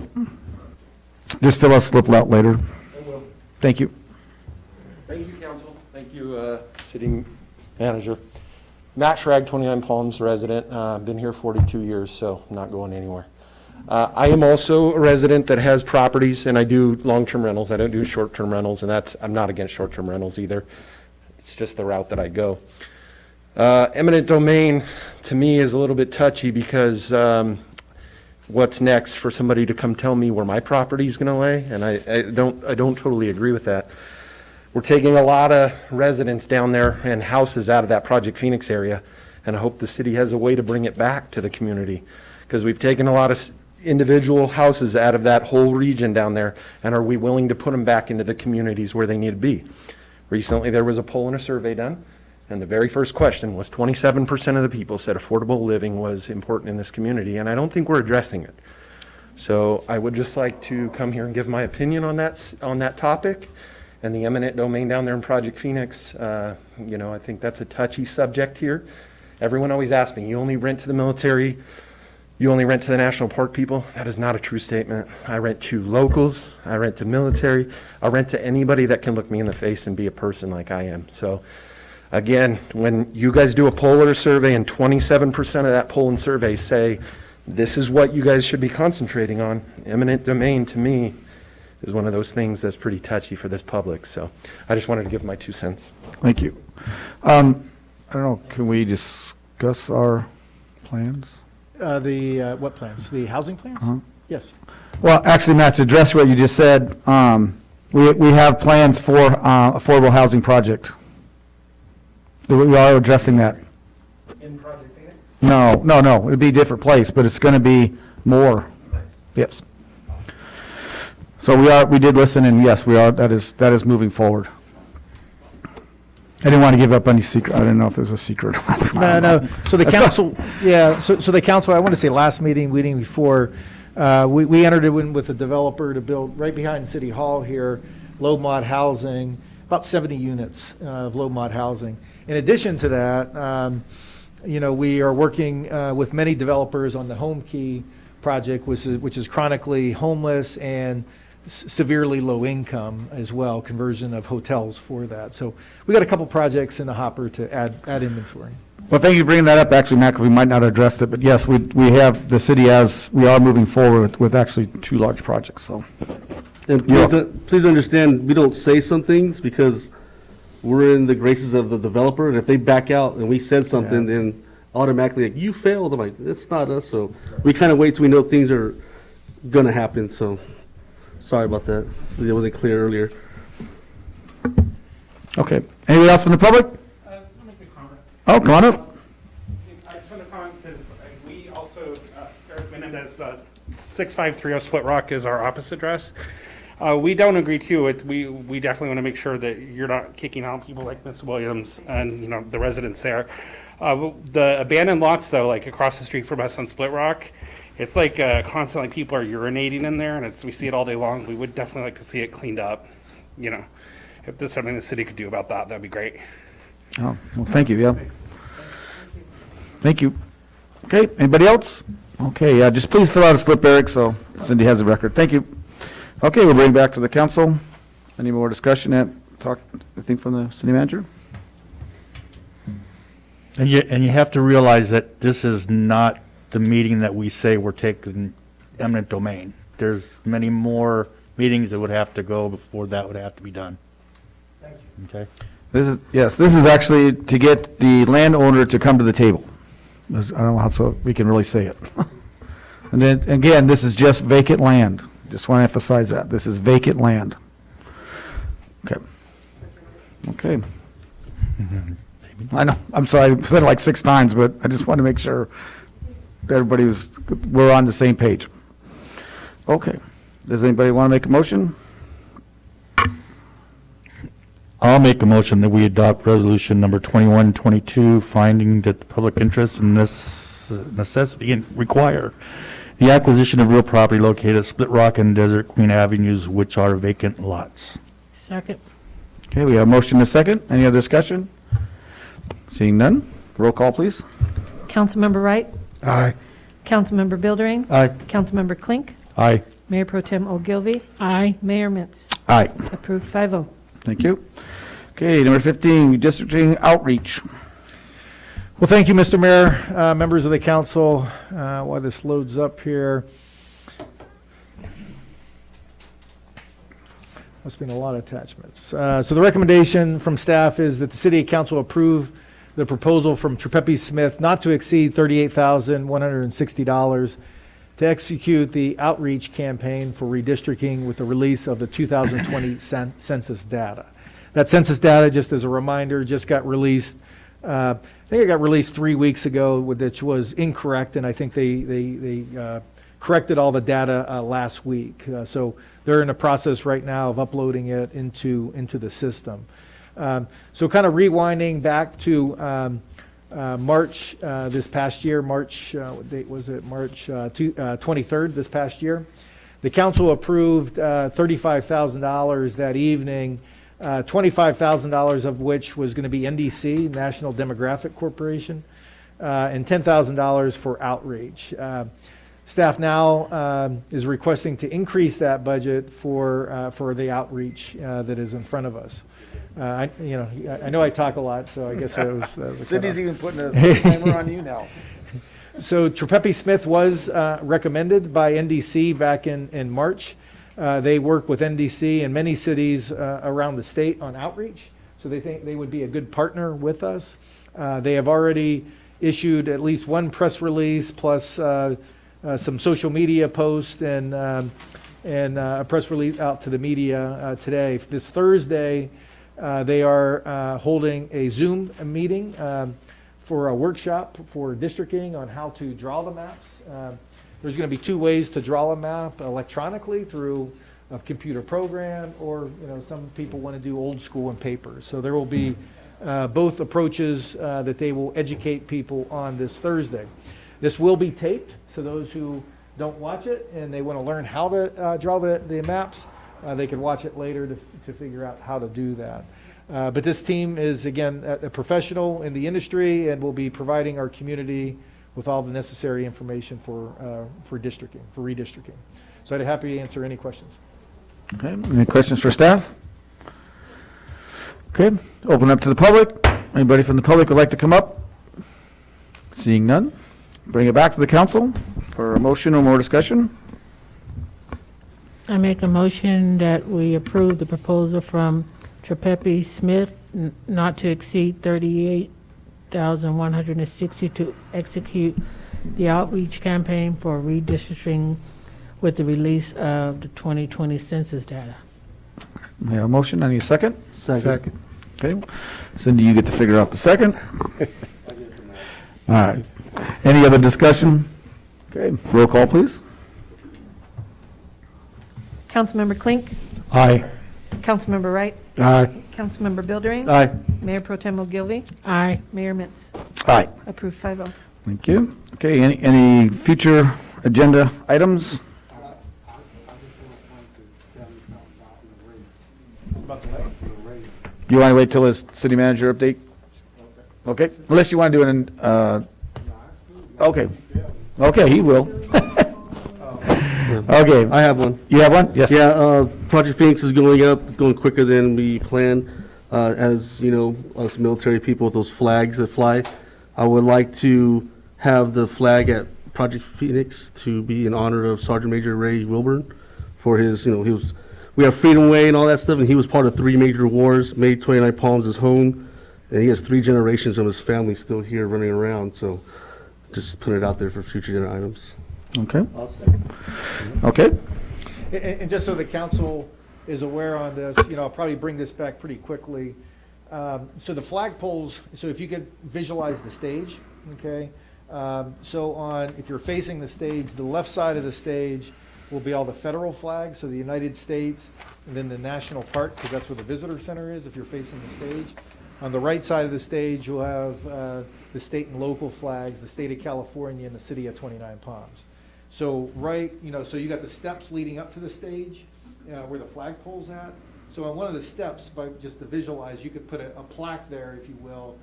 Just fill us a slip out later. I will. Thank you. Thank you, council. Thank you, city manager. Matt Schrag, 29 Palms resident. Been here 42 years, so I'm not going anywhere. I am also a resident that has properties, and I do long-term rentals. I don't do short-term rentals, and I'm not against short-term rentals either. It's just the route that I go. Eminent domain, to me, is a little bit touchy because what's next for somebody to come tell me where my property is going to lay? And I don't totally agree with that. We're taking a lot of residents down there and houses out of that Project Phoenix area, and I hope the city has a way to bring it back to the community, because we've taken a lot of individual houses out of that whole region down there, and are we willing to put them back into the communities where they need to be? Recently, there was a poll and a survey done, and the very first question was 27% of the people said affordable living was important in this community, and I don't think we're addressing it. So I would just like to come here and give my opinion on that topic. And the eminent domain down there in Project Phoenix, I think that's a touchy subject here. Everyone always asks me, you only rent to the military, you only rent to the national park people? That is not a true statement. I rent to locals, I rent to military, I rent to anybody that can look me in the face and be a person like I am. So again, when you guys do a poll or a survey and 27% of that poll and survey say, this is what you guys should be concentrating on, eminent domain to me is one of those things that's pretty touchy for this public. So I just wanted to give my 2 cents. Thank you. I don't know, can we discuss our plans? What plans? The housing plans? Uh-huh. Yes. Well, actually, Matt, to address what you just said, we have plans for affordable housing project. We are addressing that. In Project Phoenix? No, it'd be a different place, but it's going to be more. Yes. So we did listen, and yes, we are, that is moving forward. I didn't want to give up any secret. I didn't know if there's a secret. No. So the council, so the council, I want to say last meeting before, we entered in with a developer to build right behind City Hall here, low mod housing, about 70 units of low mod housing. In addition to that, we are working with many developers on the Home Key project, which is chronically homeless and severely low income as well, conversion of hotels for that. So we got a couple projects in the hopper to add inventory. Well, thank you for bringing that up, actually, Matt, 'cause we might not have addressed it, but yes, we have, the city we are moving forward with actually 2 large projects, so. And please understand, we don't say some things because we're in the graces of the developer, and if they back out and we said something, then automatically, like, you failed. I'm like, it's not us, so we kind of wait till we know things are gonna happen, so sorry about that. It wasn't clear earlier. Okay. Anyone else from the public? Let me make a comment. Oh, come on up. I just want to comment because we also, Eric Menendez, 6530 Split Rock is our office address. We don't agree to it. We definitely want to make sure that you're not kicking out people like Ms. Williams and, the residents there. The abandoned lots, though, like across the street from us on Split Rock, it's like constantly people are urinating in there, and we see it all day long. We would definitely like to see it cleaned up. If there's something the city could do about that, that'd be great. Oh, well, thank you, yeah. Thank you. Okay, anybody else? Okay, yeah, just please fill out a slip, Eric, so Cindy has a record. Thank you. Okay, we'll bring it back to the council. Any more discussion? Anything from the city manager? And you have to realize that this is not the meeting that we say we're taking eminent domain. There's many more meetings that would have to go before that would have to be done. Thank you. Okay? This is actually to get the landowner to come to the table. I don't know how so we can really say it. And then, again, this is just vacant land. Just want to emphasize that. This is vacant land. Okay. Okay. I know, I'm sorry, I've said it like 6 times, but I just want to make sure that we're on the same page. Okay. Does anybody want to make a motion? I'll make a motion that we adopt resolution number 2122, finding that the public interest in this necessity and require the acquisition of real property located at Split Rock and Desert Queen Avenues, which are vacant lots. Second. Okay, we have a motion and a second. Any other discussion? Seeing none, roll call, please. Councilmember Wright? Aye. Councilmember Bildering? Aye. Councilmember Klink? Aye. Mayor Pro Tem Ogilvy? Aye. Mayor Mintz? Aye. Approved 5-0. Thank you. Okay, number 15, redistricting outreach. Well, thank you, Mr. Mayor, members of the council. While this loads up here. Must have been a lot of attachments. So the recommendation from staff is that the city council approve the proposal from Trepepe Smith not to exceed $38,160 to execute the outreach campaign for redistricting with the release of the 2020 census data. That census data, just as a reminder, just got released. I think it got released 3 weeks ago, which was incorrect, and I think they corrected all the data last week. So they're in the process right now of uploading it into the system. So kind of rewinding back to March this past year, what date was it? March 23rd this past year. The council approved $35,000 that evening, $25,000 of which was going to be NDC, National Demographic Corporation. and $10,000 for outreach. Staff now is requesting to increase that budget for the outreach that is in front of us. I know I talk a lot, so I guess that was a Cindy's cutoff. even putting a timer on you now. So Trepepe Smith was recommended by NDC back in March. They work with NDC and many cities around the state on outreach, so they think they would be a good partner with us. They have already issued at least one press release plus some social media posts and a press release out to the media today. This Thursday, they are holding a Zoom meeting for a workshop for districting on how to draw the maps. There's going to be two ways to draw a map: electronically through a computer program, or some people want to do old school and paper. So there will be both approaches that they will educate people on this Thursday. This will be taped, so those who don't watch it and they want to learn how to draw the maps, they can watch it later to figure out how to do that. But this team is, again, a professional in the industry and will be providing our community with all the necessary information for districting, for redistricting. So I'd be happy to answer any questions. Okay, any questions for staff? Okay, open up to the public. Anybody from the public would like to come up? Seeing none, bring it back to the council for a motion or more discussion. I make a motion that we approve the proposal from Trepepe Smith not to exceed $38,160 to execute the outreach campaign for redistricting with the release of the 2020 census data. We have a motion, I need a second. Second. Okay, Cindy, you get to figure out the second. All right, any other discussion? Okay, roll call, please. Councilmember Klink, Aye. Councilmember Wright, Aye. Councilmember Bildering, Aye. Mayor Pro Tem Ogilvy, Aye. Mayor Mitz. Aye. Approved 5-0. Thank you. Okay, any future agenda items? You want to wait till his city manager update? Okay, unless you want to do it in, okay. Okay, he will. Okay, I have one. you have one? Yes. Yeah, Project Phoenix is going up, it's going quicker than we planned. As you know, us military people with those flags that fly, I would like to have the flag at Project Phoenix to be in honor of Sergeant Major Ray Wilburn for his, we have Freedom Way and all that stuff, and he was part of 3 major wars, made 29 Palms his home, and he has 3 generations of his family still here running around, so just put it out there for future agenda items. Okay. Okay. And just so the council is aware on this, I'll probably bring this back pretty quickly. So the flagpoles, so if you could visualize the stage, okay? If you're facing the stage, the left side of the stage will be all the federal flags, so the United States, and then the national park, because that's where the visitor center is if you're facing the stage. On the right side of the stage, you'll have the state and local flags, the state of California and the city of 29 Palms. So so you got the steps leading up to the stage where the flagpole's at. So on one of the steps, just to visualize, you could put a plaque there, if you will,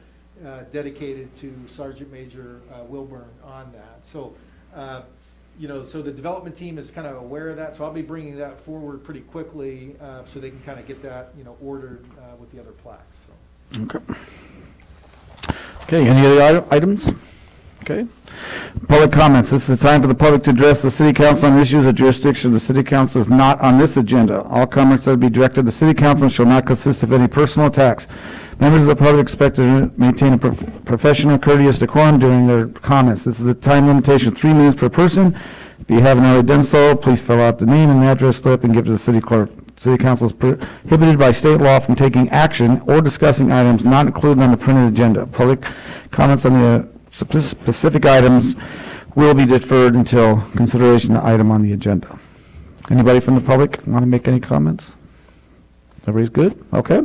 dedicated to Sergeant Major Wilburn on that. So, so the development team is kind of aware of that. So I'll be bringing that forward pretty quickly so they can kind of get that, ordered with the other plaques. So. Okay. Okay, any other items? Okay. Public comments. This is the time for the public to address the city council on issues of jurisdiction. The city council is not on this agenda. All comments that will be directed to the city council shall not consist of any personal attacks. Members of the public expect to maintain a professional, courteous decorum during their comments. This is a time limitation, 3 minutes per person. If you haven't already done so, please fill out the name and address slip and give it to the city clerk. City council is prohibited by state law from taking action or discussing items not included on the printed agenda. Public comments on the specific items will be deferred until consideration of the item on the agenda. Anybody from the public want to make any comments? Everybody's good? Okay.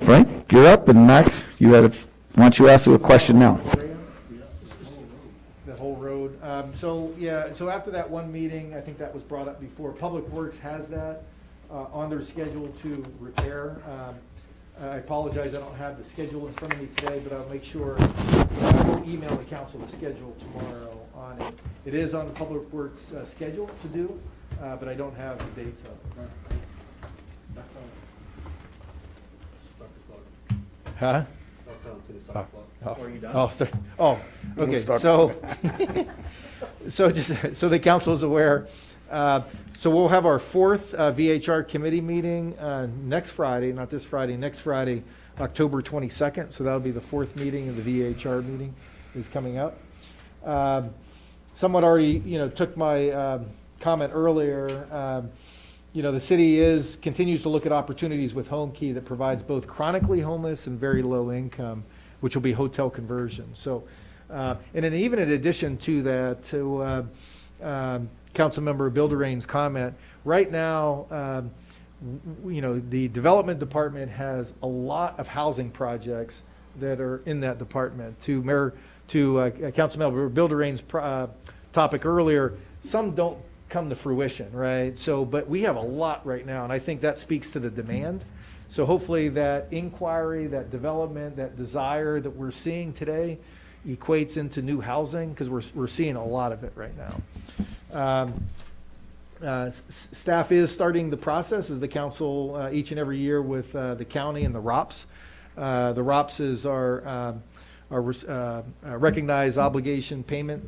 Frank, you're up, and Mac, why don't you ask a question now? The whole road. So after that one meeting, I think that was brought up before, Public Works has that on their schedule to repair. I apologize, I don't have the schedule in front of me today, but I'll make sure will email the council the schedule tomorrow on it. It is on the Public Works schedule to do, but I don't have the dates of it. Huh? Okay, so, so just, so the council is aware, so we'll have our fourth VHR committee meeting next Friday, not this Friday, next Friday, October 22nd, so that'll be the fourth meeting, and the VHR meeting is coming up. Someone already, took my comment earlier. The city continues to look at opportunities with Home Key that provides both chronically homeless and very low income, which will be hotel conversion. So, and then even in addition to that, to Councilmember Bilderain's comment, right now, the development department has a lot of housing projects that are in that department. To Councilmember Bilderain's topic earlier, some don't come to fruition, right? So, but we have a lot right now, and I think that speaks to the demand. So hopefully that inquiry, that development, that desire that we're seeing today equates into new housing, because we're seeing a lot of it right now. Staff is starting the process, as the council each and every year, with the county and the ROPS. The ROPS is our recognized obligation payment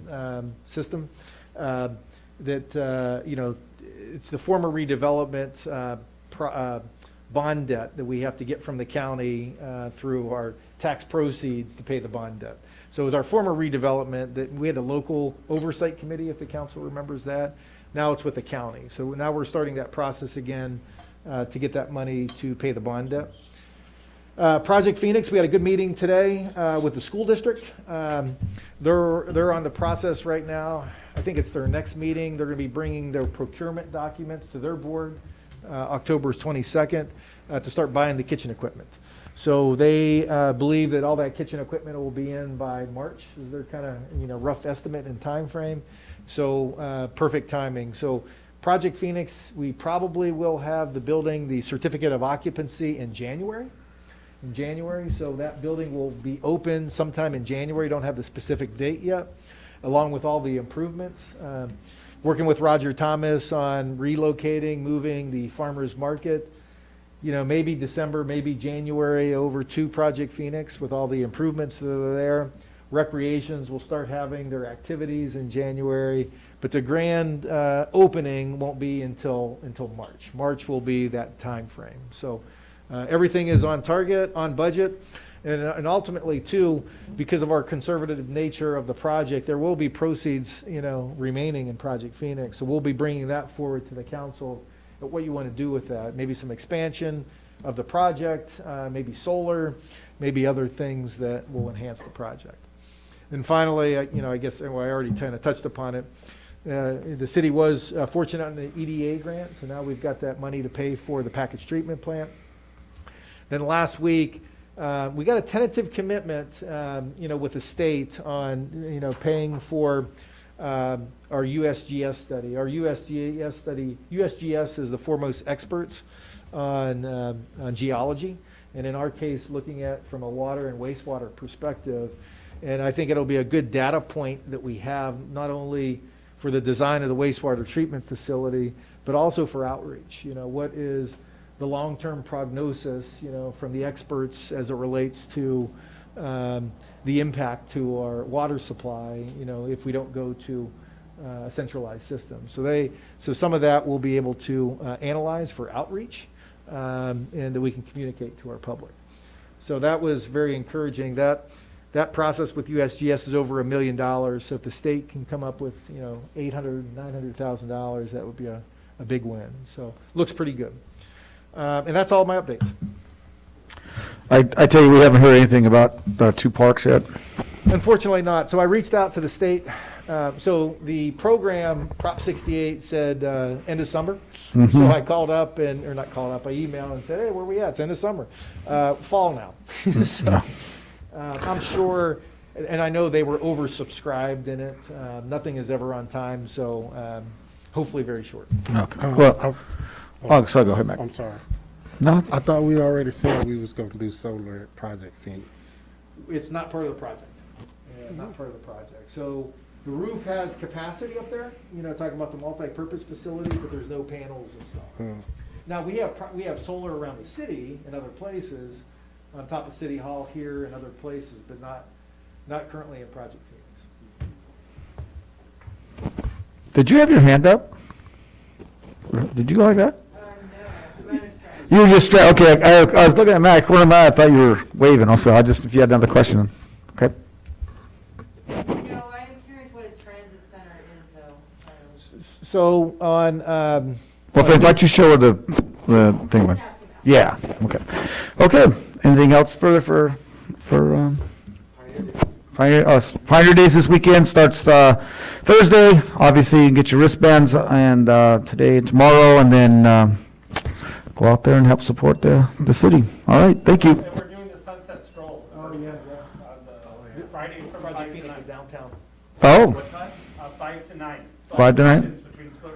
system. That it's the former redevelopment bond debt that we have to get from the county through our tax proceeds to pay the bond debt. So it was our former redevelopment that we had a local oversight committee, if the council remembers that. Now it's with the county. So now we're starting that process again to get that money to pay the bond debt. Project Phoenix, we had a good meeting today with the school district. They're on the process right now. I think it's their next meeting. They're going to be bringing their procurement documents to their board October 22nd to start buying the kitchen equipment. So they believe that all that kitchen equipment will be in by March, is their kind of rough estimate and time frame. So perfect timing. So Project Phoenix, we probably will have the building, the certificate of occupancy in January. So that building will be open sometime in January. Don't have the specific date yet, along with all the improvements. Working with Roger Thomas on relocating, moving the farmer's market, maybe December, maybe January, over to Project Phoenix with all the improvements that are there. Recreations will start having their activities in January, but the grand opening won't be until March. March will be that time frame. So everything is on target, on budget. And ultimately, too, because of our conservative nature of the project, there will be proceeds, remaining in Project Phoenix. So we'll be bringing that forward to the council at what you want to do with that. Maybe some expansion of the project, maybe solar, maybe other things that will enhance the project. And finally, I guess I already kind of touched upon it. The city was fortunate on the EDA grant, so now we've got that money to pay for the package treatment plant. Then last week, we got a tentative commitment, with the state on, paying for our USGS study. Our USGS study, USGS is the foremost experts on geology, and in our case, looking at from a water and wastewater perspective. And I think it'll be a good data point that we have, not only for the design of the wastewater treatment facility, but also for outreach. What is the long-term prognosis, from the experts as it relates to the impact to our water supply, if we don't go to a centralized system. So some of that we'll be able to analyze for outreach, and that we can communicate to our public. So that was very encouraging. That process with USGS is over $1 million. So if the state can come up with, $800,000, $900,000, that would be a big win. So looks pretty good. And that's all my updates. I tell you, we haven't heard anything about the two parks yet. Unfortunately not. So I reached out to the state. So the program, Prop 68, said end of summer. Mm-hmm. So I called up, I emailed and said, hey, where are we at? It's end of summer. Fall now. So, I'm sure, and I know they were oversubscribed in it. Nothing is ever on time, so hopefully very short. Okay. So go ahead, Mac. I'm sorry. No? I thought we already said we was going to do solar at Project Phoenix. It's not part of the project. not part of the project. So the roof has capacity up there, talking about the multi-purpose facility, but there's no panels and stuff. Now, we have solar around the city in other places, on top of City Hall here and other places, but not currently in Project Phoenix. Did you have your hand up? Did you go like that? You were just, okay, I was looking at Matt, corner of my eye, I thought you were waving also, if you had another question, okay? No, I am curious what a transit center is, though. So on, Well, Frank, why don't you show her the thing went? Yeah, okay. Okay, anything else further for Pioneer Days this weekend starts Thursday. Obviously, you can get your wristbands and today and tomorrow, and then go out there and help support the city. All right, thank you. And we're doing the Sunset Stroll. Oh, yeah, On Friday from Project 5 to Phoenix 9. in downtown. Oh, What time? 5 to 9. So 5 to 9?